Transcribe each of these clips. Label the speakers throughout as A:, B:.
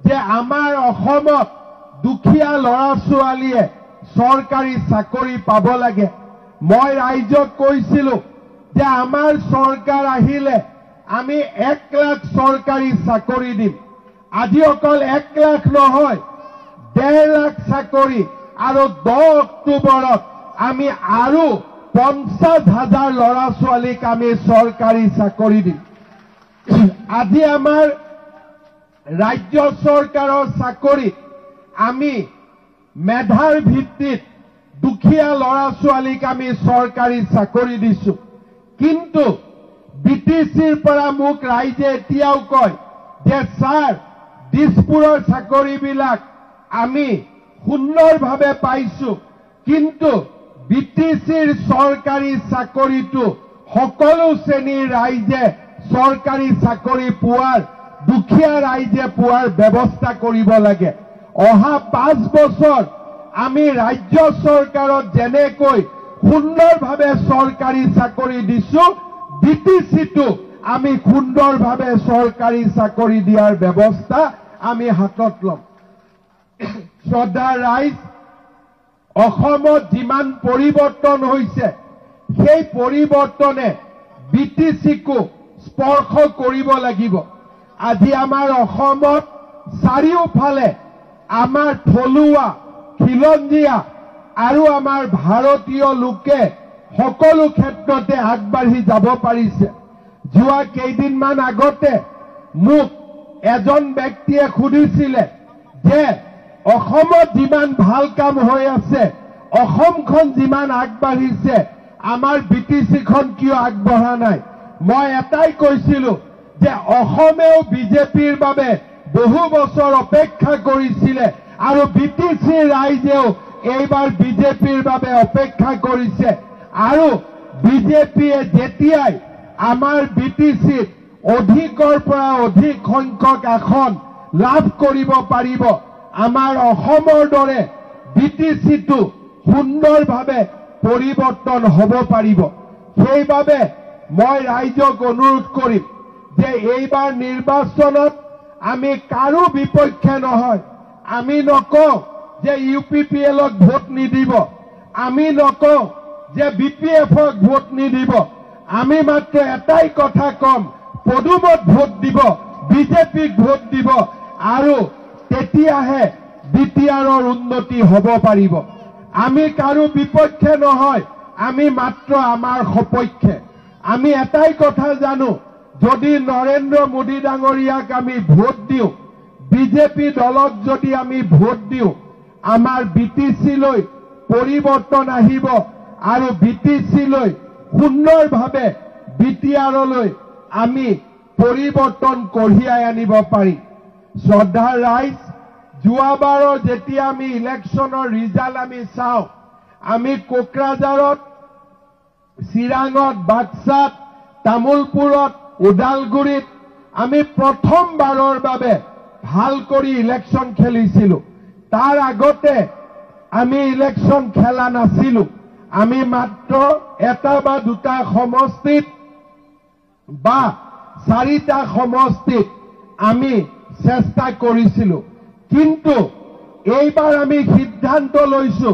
A: যে আমাৰ অসমত দুখীয়া ল'ৰা ছোৱালীয়ে চৰকাৰী চাকৰি পাব লাগে। মই ৰাইজক কৈছিলোঁ যে আমাৰ চৰকাৰ আহিলে আমি 1 লাখ চৰকাৰী চাকৰি দিম। আজি অকল 1 লাখ নহয়, 1.5 লাখ চাকৰি আৰু 10 অক্টোবৰত আমি আৰু 50,000 ল'ৰা ছোৱালীক আমি চৰকাৰী চাকৰি দিম। আজি আমাৰ ৰাজ্য চৰকাৰৰ চাকৰি আমি মেধাৰ ভিত্তিত দুখীয়া ল'ৰা ছোৱালীক আমি চৰকাৰী চাকৰি দিছো। কিন্তু বিটিচিৰ পৰা মোক ৰাইজে এতিয়াও কয় যে ছাৰ, দিছপুৰৰ চাকৰিবিলাক আমি সুন্দৰভাৱে পাইছো, কিন্তু বিটিচিৰ চৰকাৰী চাকৰিটো সকলো শ্ৰেণীৰ ৰাইজে চৰকাৰী চাকৰি পোৱাৰ, দুখীয়া ৰাইজে পোৱাৰ ব্যৱস্থা কৰিব লাগে। অহা 5 বছৰ আমি ৰাজ্য চৰকাৰত যেনেকৈ সুন্দৰভাৱে চৰকাৰী চাকৰি দিছো, বিটিচিটো আমি সুন্দৰভাৱে চৰকাৰী চাকৰি দিয়াৰ ব্যৱস্থা আমি হাতত ল'ম। শ্ৰদ্ধা ৰাইজ, অসমত যিমান পৰিৱৰ্তন হৈছে, সেই পৰিৱৰ্তনে বিটিচিকো স্পৰ্শ কৰিব লাগিব। আজি আমাৰ অসমত চাৰিওফালে আমাৰ থলুৱা, খিলঞ্জীয়া আৰু আমাৰ ভাৰতীয় লোকে সকলো ক্ষেত্ৰতে আগবাঢ়ি যাব পাৰিছে। যোৱা কেইদিনমান আগতে মোক এজন ব্যক্তিয়ে সুধিছিলে যে অসমত যিমান ভাল কাম হৈ আছে, অসমখন যিমান আগবাঢ়িছে, আমাৰ বিটিচিখন কিয় আগবঢ়া নাই? মই এটাই কৈছিলো যে অসমেও বিজেপিৰ বাবে বহু বছৰ অপেক্ষা কৰিছিলে আৰু বিটিচিৰ ৰাইজেও এইবাৰ বিজেপিৰ বাবে অপেক্ষা কৰিছে। আৰু বিজেপিয়ে যেতিয়াই আমাৰ বিটিচিত অধিকৰ পৰা অধিক সংখ্যক আসন লাভ কৰিব পাৰিব, আমাৰ অসমৰ দৰে বিটিচিটো সুন্দৰভাৱে পৰিৱৰ্তন হ'ব পাৰিব। সেইবাবে মই ৰাইজক অনুৰোধ কৰিম যে এইবাৰ নিৰ্বাচনত আমি কাৰো বিপক্ষে নহয়। আমি নকওঁ যে UPPLক ভোট নিদিব, আমি নকওঁ যে BPFক ভোট নিদিব। আমি মাত্ৰ এটাই কথা কম, পদুমত ভোট দিব, বিজেপিক ভোট দিব, আৰু তেতিয়াহে বিটিআৰৰ উন্নতি হ'ব পাৰিব। আমি কাৰো বিপক্ষে নহয়, আমি মাত্ৰ আমাৰ সপক্ষে। আমি এটাই কথা জানো, যদি নৰেন্দ্ৰ মোদী ডাঙৰীয়াক আমি ভোট দিওঁ, বিজেপি দলক যদি আমি ভোট দিওঁ, আমাৰ বিটিচিলৈ পৰিৱৰ্তন আহিব আৰু বিটিচিলৈ সুন্দৰভাৱে বিটিআৰলৈ আমি পৰিৱৰ্তন কঢ়িয়াই আনিব পাৰিম। শ্ৰদ্ধা ৰাইজ, যোৱাবাৰৰ যেতিয়া আমি ইলেকশ্যনৰ ৰিজাল্ট আমি চাওঁ, আমি কোকৰাঝাৰত, চিৰাঙত, বাক্সাত, তামুলপুৰত, ওদালগুৰিত আমি প্ৰথমবাৰৰ বাবে ভাল কৰি ইলেকশ্যন খেলিছিলোঁ। তাৰ আগতে আমি ইলেকশ্যন খেলা নাছিলোঁ। আমি মাত্ৰ 1 বা 2টা সমষ্টিত বা 4টা সমষ্টিত আমি চেষ্টা কৰিছিলোঁ। কিন্তু এইবাৰ আমি সিদ্ধান্ত লৈছো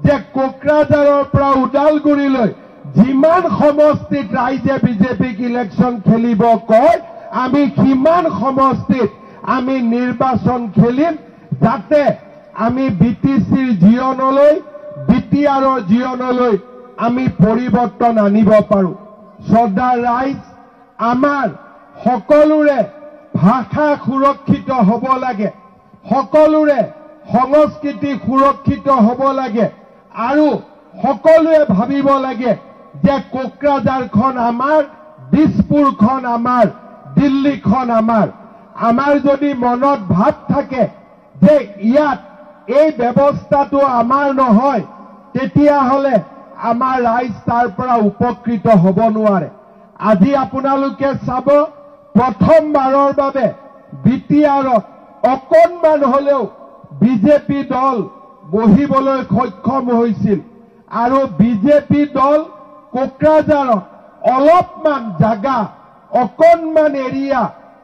A: যে কোকৰাঝাৰৰ পৰা ওদালগুৰিলৈ যিমান সমষ্টিত ৰাইজে বিজেপিক ইলেকশ্যন খেলিব কয়, আমি সিমান সমষ্টিত আমি নিৰ্বাচন খেলিম, যাতে আমি বিটিচিৰ জীৱনলৈ, বিটিআৰৰ জীৱনলৈ আমি পৰিৱৰ্তন আনিব পাৰোঁ। শ্ৰদ্ধা ৰাইজ, আমাৰ সকলোৰে ভাষা সুৰক্ষিত হ'ব লাগে, সকলোৰে সংস্কৃতি সুৰক্ষিত হ'ব লাগে, আৰু সকলোৱে ভাবিব লাগে যে কোকৰাঝাৰখন আমাৰ, দিছপুৰখন আমাৰ, দিল্লীখন আমাৰ। আমাৰ যদি মনত ভাৱ থাকে যে ইয়াত এই ব্যৱস্থাটো আমাৰ নহয়, তেতিয়াহ'লে আমাৰ ৰাইজ তাৰ পৰা উপকৃত হ'ব নোৱাৰে। আজি আপোনালোকে চাব, প্ৰথমবাৰৰ বাবে বিটিআৰত অকণমান হ'লেও বিজেপি দল বহিবলৈ সক্ষম হৈছিল, আৰু বিজেপি দল কোকৰাঝাৰত অলপমান জাগা, অকণমান এৰিয়া,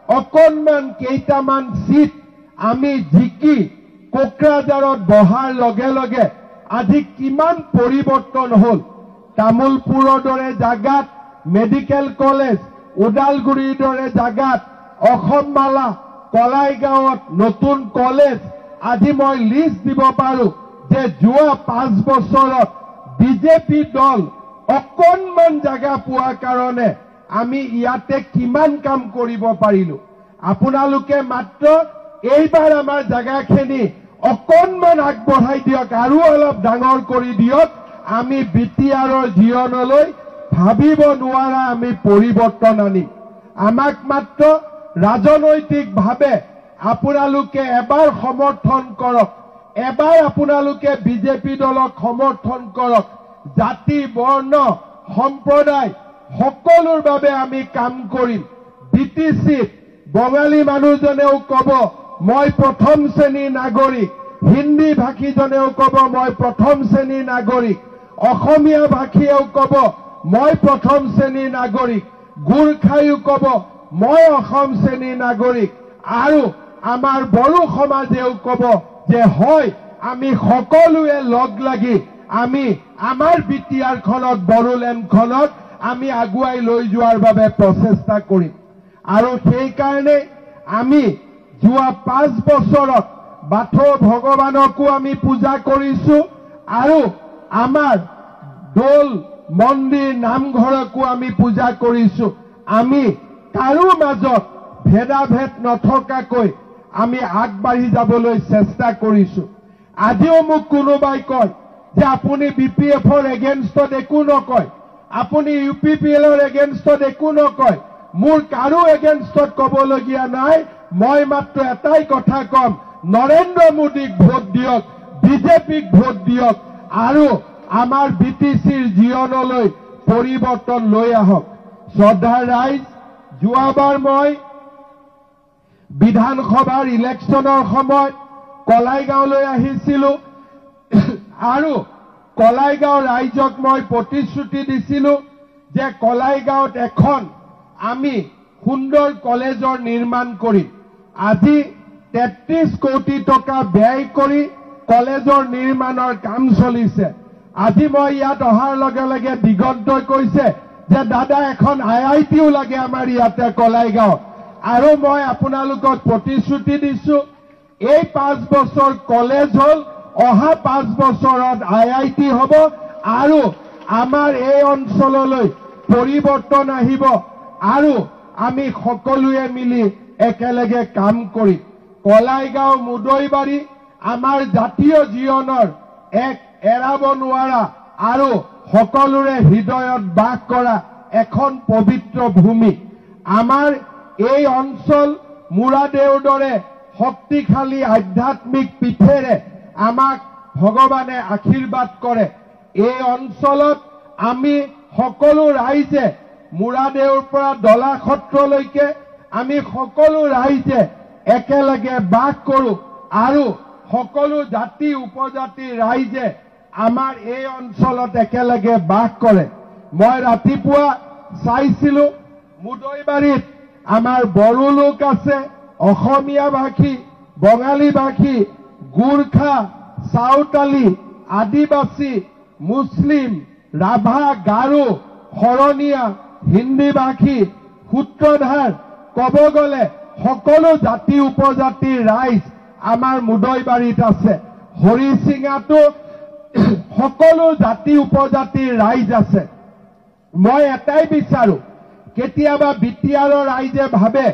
A: অকণমান কেইটামান সিট আমি জিকি কোকৰাঝাৰত বহাৰ লগে লগে আজি কিমান পৰিৱৰ্তন হ'ল। তামুলপুৰৰ দৰে জাগাত মেডিকেল কলেজ, ওদালগুৰিৰ দৰে জাগাত অসমমালা, কলাইগাঁৱত নতুন কলেজ, আজি মই লিষ্ট দিব পাৰো যে যোৱা 5 বছৰত বিজেপি দল অকণমান জাগা পোৱাৰ কাৰণে আমি ইয়াতে কিমান কাম কৰিব পাৰিলো। আপোনালোকে মাত্ৰ এইবাৰ আমাৰ জাগাখিনি অকণমান আগবঢ়াই দিয়ক, আৰু অলপ ডাঙৰ কৰি দিয়ক। আমি বিটিআৰৰ জীৱনলৈ ভাবিব নোৱাৰা আমি পৰিৱৰ্তন আনিম। আমাক মাত্ৰ ৰাজনৈতিকভাৱে আপোনালোকে এবাৰ সমৰ্থন কৰক, এবাৰ আপোনালোকে বিজেপি দলক সমৰ্থন কৰক। জাতি, বৰ্ণ, সম্প্ৰদায় সকলোৰ বাবে আমি কাম কৰিম। বিটিচিত বঙালী মানুহজনেও ক'ব মই প্ৰথম শ্ৰেণীৰ নাগৰিক, হিন্দী ভাষীজনেও ক'ব মই প্ৰথম শ্ৰেণীৰ নাগৰিক, অসমীয়া ভাষীয়েও ক'ব মই প্ৰথম শ্ৰেণীৰ নাগৰিক, গোৰ্খাইও ক'ব মই অসম শ্ৰেণীৰ নাগৰিক, আৰু আমাৰ বড়ো সমাজেও ক'ব যে হয় আমি সকলোৱে লগ লাগি আমি আমাৰ বিটিআৰখনক, বড়োলেণ্ডখনক আমি আগুৱাই লৈ যোৱাৰ বাবে প্ৰচেষ্টা কৰিম। আৰু সেইকাৰণে আমি যোৱা 5 বছৰত বাথৌ ভগৱানকো আমি পূজা কৰিছো, আৰু আমাৰ দৌল মন্দিৰ নামঘৰকো আমি পূজা কৰিছো। আমি কাৰো মাজত ভেদাভেদ নথকাকৈ আমি আগবাঢ়ি যাবলৈ চেষ্টা কৰিছো। আজিও মোক কোনোবাই কয় যে আপুনি বিপিএফৰ এগেইনষ্টত একো নকয়, আপুনি ইউপিপিএলৰ এগেইনষ্টত একো নকয়। মোৰ কাৰো এগেইনষ্টত ক'বলগীয়া নাই। মই মাত্ৰ এটাই কথা কম, নৰেন্দ্ৰ মোদীক ভোট দিয়ক, বিজেপিক ভোট দিয়ক, আৰু আমাৰ বিটিচিৰ জীৱনলৈ পৰিৱৰ্তন লৈ আহক। শ্ৰদ্ধাৰ ৰাইজ, যোৱাবাৰ মই বিধানসভাৰ ইলেকশ্যনৰ সময়ত কলাইগাঁৱলৈ আহিছিলো, আৰু কলাইগাঁও ৰাইজক মই প্ৰতিশ্ৰুতি দিছিলো যে কলাইগাঁৱত এখন আমি সুন্দৰ কলেজৰ নিৰ্মাণ কৰিম। আজি 33 কোটি টকা ব্যয় কৰি কলেজৰ নিৰ্মাণৰ কাম চলিছে। আজি মই ইয়াত অহাৰ লগে লগে দিগন্তই কৈছে যে দাদা এখন IITও লাগে আমাৰ ইয়াতে কলাইগাঁৱত, আৰু মই আপোনালোকক প্ৰতিশ্ৰুতি দিছো এই 5 বছৰ কলেজ হ'ল, অহা 5 বছৰত IIT হ'ব, আৰু আমাৰ এই অঞ্চললৈ পৰিৱৰ্তন আহিব, আৰু আমি সকলোৱে মিলি একেলগে কাম কৰিম। কলাইগাঁও, মুদৈবাৰী আমাৰ জাতীয় জীৱনৰ এক এৰাব নোৱাৰা আৰু সকলোৰে হৃদয়ত বাস কৰা এখন পবিত্ৰ ভূমি। আমাৰ এই অঞ্চল মুৰাদেউৰ দৰে শক্তিশালী আধ্যাত্মিক পীঠেৰে আমাক ভগৱানে আশীৰ্বাদ কৰে। এই অঞ্চলত আমি সকলো ৰাইজে মুৰাদেউৰ পৰা দলা সত্ৰলৈকে আমি সকলো ৰাইজে একেলগে বাস কৰোঁ, আৰু সকলো জাতি উপজাতি ৰাইজে আমাৰ এই অঞ্চলত একেলগে বাস কৰে। মই ৰাতিপুৱা চাইছিলো মুদৈবাৰীত আমাৰ বড়ো লোক আছে, অসমীয়া ভাষী, বঙালী ভাষী, গোৰ্খা, চাওতালী, আদিবাসী, মুছলিম, ৰাভা, গাৰো, শৰণীয়া, হিন্দী ভাষী, সূত্ৰধাৰ, ক'ব গ'লে সকলো জাতি উপজাতিৰ ৰাইজ আমাৰ মুদৈবাৰীত আছে। হৰিচিঙাতো সকলো জাতি উপজাতিৰ ৰাইজ আছে। মই এটাই বিচাৰো, কেতিয়াবা বিটিআৰৰ ৰাইজে ভাবে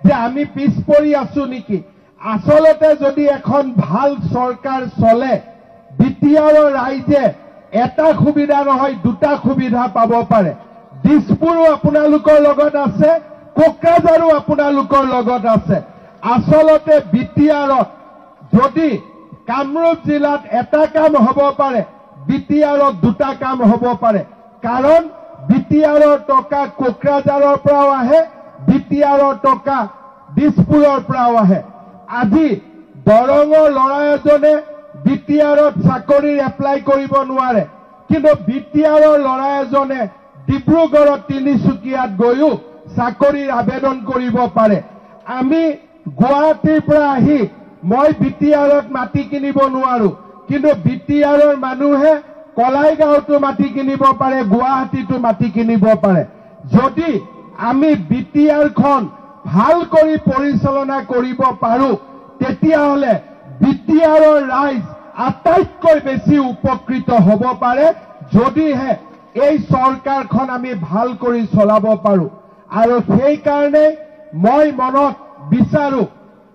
A: যে আমি পিছ পৰি আছো নেকি। আচলতে যদি এখন ভাল চৰকাৰ চলে, বিটিআৰৰ ৰাইজে এটা সুবিধা নহয়, দুটা সুবিধা পাব পাৰে। দিছপুৰো আপোনালোকৰ লগত আছে, কোকৰাঝাৰো আপোনালোকৰ লগত আছে। আচলতে বিটিআৰত যদি কামৰূপ জিলাত এটা কাম হ'ব পাৰে, বিটিআৰত দুটা কাম হ'ব পাৰে। কাৰণ বিটিআৰৰ টকা কোকৰাঝাৰৰ পৰাও আহে, বিটিআৰৰ টকা দিছপুৰৰ পৰাও আহে। আজি দৰঙৰ ল'ৰা এজনে বিটিআৰত চাকৰিৰ এপ্লাই কৰিব নোৱাৰে, কিন্তু বিটিআৰৰ ল'ৰা এজনে ডিব্ৰুগড়ত, তিনিচুকীয়াত গৈও চাকৰিৰ আবেদন কৰিব পাৰে। আমি গুৱাহাটীৰ পৰা আহি মই বিটিআৰত মাটি কিনিব নোৱাৰো, কিন্তু বিটিআৰৰ মানুহে কলাইগাঁৱতো মাটি কিনিব পাৰে, গুৱাহাটীতো মাটি কিনিব পাৰে। যদি আমি বিটিআৰখন ভাল কৰি পৰিচালনা কৰিব পাৰো, তেতিয়াহ'লে বিটিআৰৰ ৰাইজ আটাইতকৈ বেছি উপকৃত হ'ব পাৰে, যদিহে এই চৰকাৰখন আমি ভাল কৰি চলাব পাৰো। আৰু সেইকাৰণে মই মনত বিচাৰো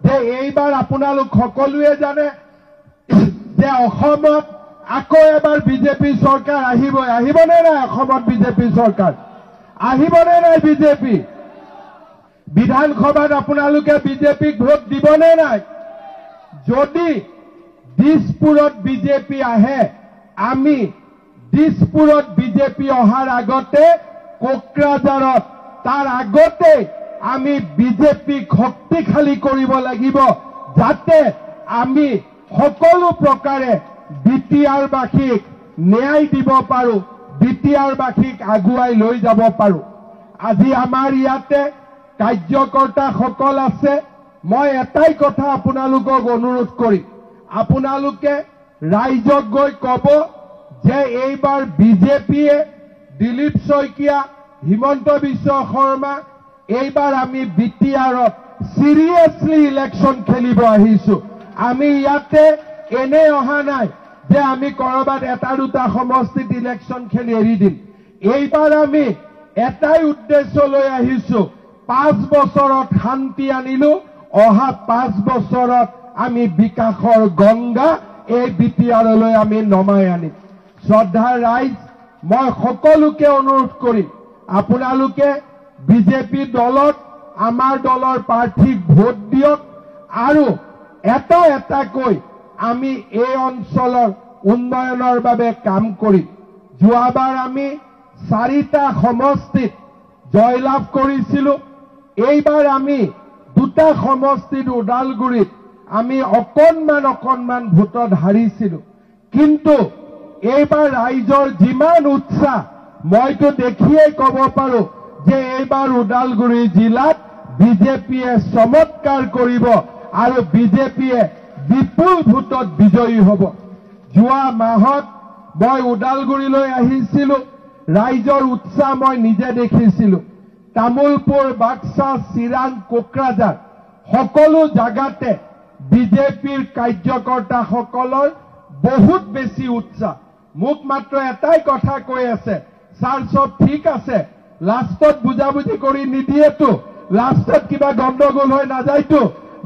A: যে এইবাৰ আপোনালোক সকলোৱে জানে যে অসমত আকৌ এবাৰ বিজেপি চৰকাৰ আহিবনে নাই? অসমত বিজেপি চৰকাৰ আহিবনে নাই? বিজেপি বিধানসভাত আপোনালোকে বিজেপিক ভোট দিবনে নাই? যদি দিছপুৰত বিজেপি আহে, আমি দিছপুৰত বিজেপি অহাৰ আগতে কোকৰাঝাৰত তাৰ আগতে আমি বিজেপিক শক্তিশালী কৰিব লাগিব, যাতে আমি সকলো প্ৰকাৰে বিটিআৰবাসীক ন্যায় দিব পাৰো, বিটিআৰবাসীক আগুৱাই লৈ যাব পাৰো। আজি আমাৰ ইয়াতে কাৰ্যকৰ্তাসকল আছে। মই এটাই কথা আপোনালোকক অনুৰোধ কৰিম, আপোনালোকে ৰাইজক গৈ ক'ব যে এইবাৰ বিজেপিয়ে দিলীপ শইকীয়া, হিমন্ত বিশ্ব শৰ্মা, এইবাৰ আমি বিটিআৰত সিৰিয়াছলি ইলেকশ্যন খেলিব আহিছো। আমি ইয়াতে এনে অহা নাই যে আমি কৰবাত এটা দুটা সমষ্টিত ইলেকশ্যন খেলি এৰি দিম। এইবাৰ আমি এটাই উদ্দেশ্য লৈ আহিছো, 5 বছৰত শান্তি আনিলো, অহা 5 বছৰত আমি বিকাশৰ গংগা এই বিটিআৰলৈ আমি নমাই আনিম। শ্ৰদ্ধাৰ ৰাইজ, মই সকলোকে অনুৰোধ কৰিম, আপোনালোকে বিজেপি দলত আমাৰ দলৰ প্ৰাৰ্থীক ভোট দিয়ক, আৰু এটা এটাকৈ আমি এই অঞ্চলৰ উন্নয়নৰ বাবে কাম কৰিম। যোৱাবাৰ আমি 4টা সমষ্টিত জয়লাভ কৰিছিলো, এইবাৰ আমি 2টা সমষ্টিত ওদালগুৰিত আমি অকণমান ভোটত হাৰিছিলো। কিন্তু এইবাৰ ৰাইজৰ যিমান উৎসাহ, মইতো দেখিয়েই ক'ব পাৰো যে এইবাৰ ওদালগুৰি জিলাত বিজেপিয়ে চমৎকাৰ কৰিব আৰু বিজেপিয়ে বিপুল ভোটত বিজয়ী হ'ব। যোৱা মাহত মই ওদালগুৰিলৈ আহিছিলো, ৰাইজৰ উৎসাহ মই নিজে দেখিছিলো। তামুলপুৰ, বাক্সা, চিৰাং, কোকৰাঝাৰ সকলো জাগাতে বিজেপিৰ কাৰ্যকৰ্তাসকলৰ বহুত বেছি উৎসাহ। মোক মাত্ৰ এটাই কথা কৈ আছে, ছাৰ সব ঠিক আছে, লাষ্টত বুজাবুজি কৰি নিদিয়েতো, লাষ্টত কিবা গণ্ডগোল হৈ নাযায়তো।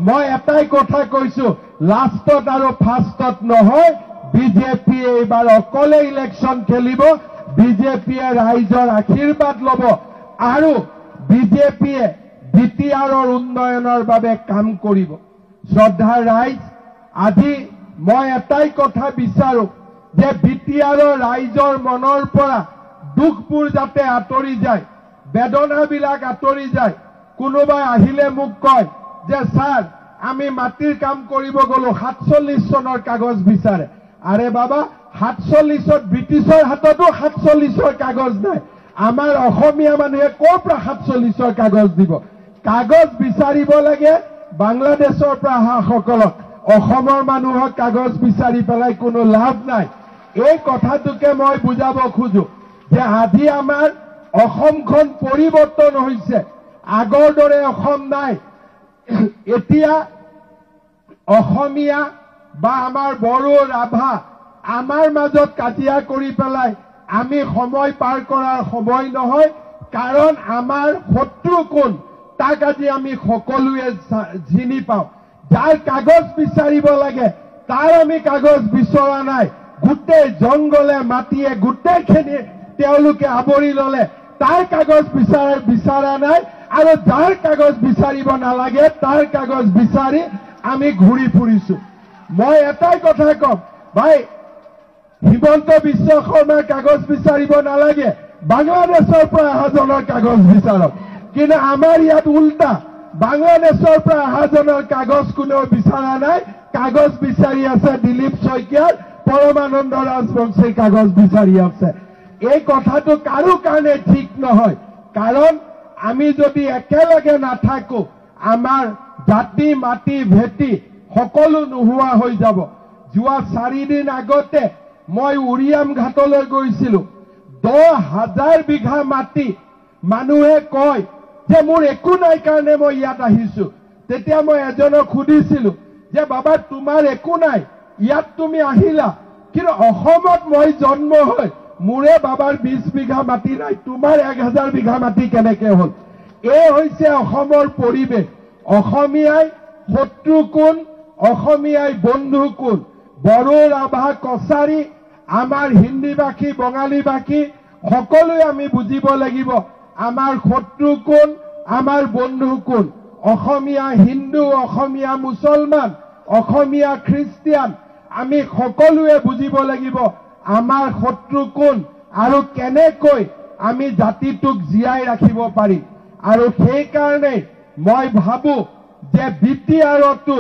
A: মই এটাই কথা কৈছো, লাষ্টত আৰু ফাৰ্ষ্টত নহয়, বিজেপিয়ে এইবাৰ অকলে ইলেকশ্যন খেলিব, বিজেপিয়ে ৰাইজৰ আশীৰ্বাদ ল'ব, আৰু বিজেপিয়ে বিটিআৰৰ উন্নয়নৰ বাবে কাম কৰিব। শ্ৰদ্ধাৰ ৰাইজ, আজি মই এটাই কথা বিচাৰো যে বিটিআৰৰ ৰাইজৰ মনৰ পৰা দুখবোৰ যাতে আঁতৰি যায়, বেদনাবিলাক আঁতৰি যায়। কোনোবাই আহিলে মোক কয় যে ছাৰ আমি মাটিৰ কাম কৰিব গলো, 47 চনৰ কাগজ বিচাৰে। আৰে বাবা, 47ত ব্ৰিটিছৰ হাততো 47ৰ কাগজ নাই। আমাৰ অসমীয়া মানুহে ক'ৰ পৰা 47ৰ কাগজ দিব? কাগজ বিচাৰিব লাগে বাংলাদেশৰ পৰা অহা সকলক, অসমৰ মানুহক কাগজ বিচাৰি পেলাই কোনো লাভ নাই। এই কথাটোকে মই বুজাব খোজো যে আজি আমাৰ অসমখন পৰিৱৰ্তন হৈছে, আগৰ দৰে অসম নাই। এতিয়া অসমীয়া বা আমাৰ বড়ো, ৰাভা আমাৰ মাজত কাজিয়া কৰি পেলাই আমি সময় পাৰ কৰাৰ সময় নহয়, কাৰণ আমাৰ শত্ৰু কোন তাক আজি আমি সকলোৱে চিনি পাওঁ। যাৰ কাগজ বিচাৰিব লাগে তাৰ আমি কাগজ বিচৰা নাই, গোটেই জংগলে মাটিয়ে গোটেইখিনি তেওঁলোকে আৱৰি ল'লে, তাৰ কাগজ বিচৰা নাই, আৰু যাৰ কাগজ বিচাৰিব নালাগে তাৰ কাগজ বিচাৰি আমি ঘূৰি ফুৰিছো। মই এটাই কথা কম, ভাই হিমন্ত বিশ্ব শৰ্মাৰ কাগজ বিচাৰিব নালাগে, বাংলাদেশৰ পৰা অহাজনৰ কাগজ বিচাৰক। কিন্তু আমাৰ ইয়াত উল্টা, বাংলাদেশৰ পৰা অহাজনৰ কাগজ কোনেও বিচৰা নাই, কাগজ বিচাৰি আছে দিলীপ শইকীয়াৰ, পৰমানন্দ ৰাজবংশীৰ কাগজ বিচাৰি আছে। এই কথাটো কাৰো কাৰণে ঠিক নহয়, কাৰণ আমি যদি একেলগে নাথাকো, আমাৰ জাতি মাটি ভেটি সকলো নোহোৱা হৈ যাব। যোৱা 4 দিন আগতে মই উৰিয়াম ঘাটলৈ গৈছিলো। 10,000 বিঘা মাটি মানুহে কয় যে মোৰ একো নাই কাৰণে মই ইয়াত আহিছো। তেতিয়া মই এজনক সুধিছিলো যে বাবা তোমাৰ একো নাই, ইয়াত তুমি আহিলা, কিন্তু অসমত মই জন্ম হৈ মোৰে বাবাৰ 20 বিঘা মাটি নাই, তোমাৰ 1000 বিঘা মাটি কেনেকে হ'ল? এই হৈছে অসমৰ পৰিৱেশ। অসমীয়াই শত্ৰু কোন, অসমীয়াই বন্ধু কোন, বড়ো, ৰাভা, কছাৰী, আমাৰ হিন্দীভাষী, বঙালীভাষী সকলোৱে আমি বুজিব লাগিব আমাৰ শত্ৰু কোন, আমাৰ বন্ধু কোন। অসমীয়া হিন্দু, অসমীয়া মুছলমান, অসমীয়া খ্ৰীষ্টিয়ান, আমি সকলোৱে বুজিব লাগিব আমাৰ শত্ৰু কোন আৰু কেনেকৈ আমি জাতিটোক জীয়াই ৰাখিব পাৰিম। আৰু সেইকাৰণে মই ভাবো যে বিটিআৰতো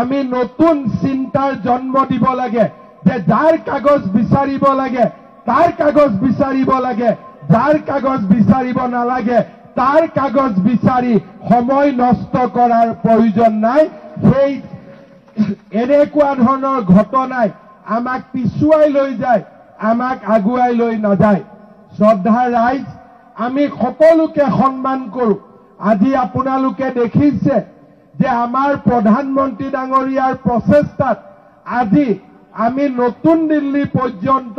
A: আমি নতুন চিন্তাৰ জন্ম দিব লাগে, যে যাৰ কাগজ বিচাৰিব লাগে তাৰ কাগজ বিচাৰিব লাগে, যাৰ কাগজ বিচাৰিব নালাগে তাৰ কাগজ বিচাৰি সময় নষ্ট কৰাৰ প্ৰয়োজন নাই। সেই এনেকুৱা ধৰণৰ ঘটনাই আমাক পিছুৱাই লৈ যায়, আমাক আগুৱাই লৈ নাযায়। শ্ৰদ্ধা ৰাইজ, আমি সকলোকে সন্মান কৰো। আজি আপোনালোকে দেখিছে যে আমাৰ প্ৰধানমন্ত্ৰী ডাঙৰীয়াৰ প্ৰচেষ্টাত আজি আমি নতুন দিল্লী পৰ্যন্ত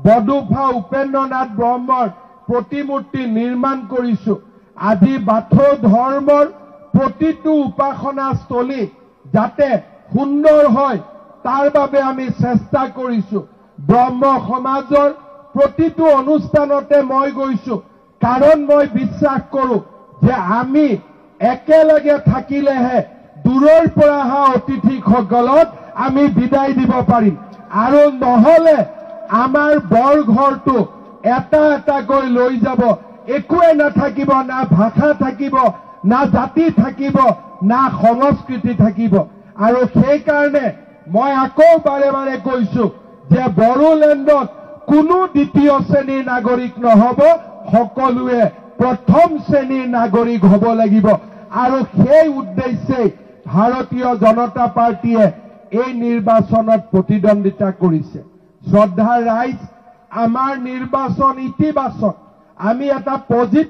A: বডোফা উপেন্দ্ৰনাথ ব্ৰহ্মৰ প্ৰতিমূৰ্তি নিৰ্মাণ কৰিছো। আজি বাথৌ ধৰ্মৰ প্ৰতিটো উপাসনাস্থলী যাতে সুন্দৰ হয় তাৰ বাবে আমি চেষ্টা কৰিছো। ব্ৰহ্ম সমাজৰ প্ৰতিটো অনুষ্ঠানতে মই গৈছো, কাৰণ মই বিশ্বাস কৰো যে আমি একেলগে থাকিলেহে দূৰৰ পৰা অহা অতিথিসকলক আমি বিদায় দিব পাৰিম। আৰু নহলে আমাৰ বৰঘৰটো এটা এটাকৈ লৈ যাব, একোৱে নাথাকিব, না ভাষা থাকিব, না জাতি থাকিব, না সংস্কৃতি থাকিব। আৰু সেইকাৰণে মই আকৌ বাৰে বাৰে কৈছো যে বড়োলেণ্ডত কোনো দ্বিতীয় শ্ৰেণীৰ নাগৰিক নহব, সকলোৱে প্ৰথম শ্ৰেণীৰ নাগৰিক হ'ব লাগিব। আৰু সেই উদ্দেশ্যে ভাৰতীয় জনতা পাৰ্টীয়ে এই নিৰ্বাচনত প্ৰতিদ্বন্দ্বিতা কৰিছে। শ্ৰদ্ধা ৰাইজ, আমাৰ নিৰ্বাচন ইতিবাচক। আমি এটা পজিটিভ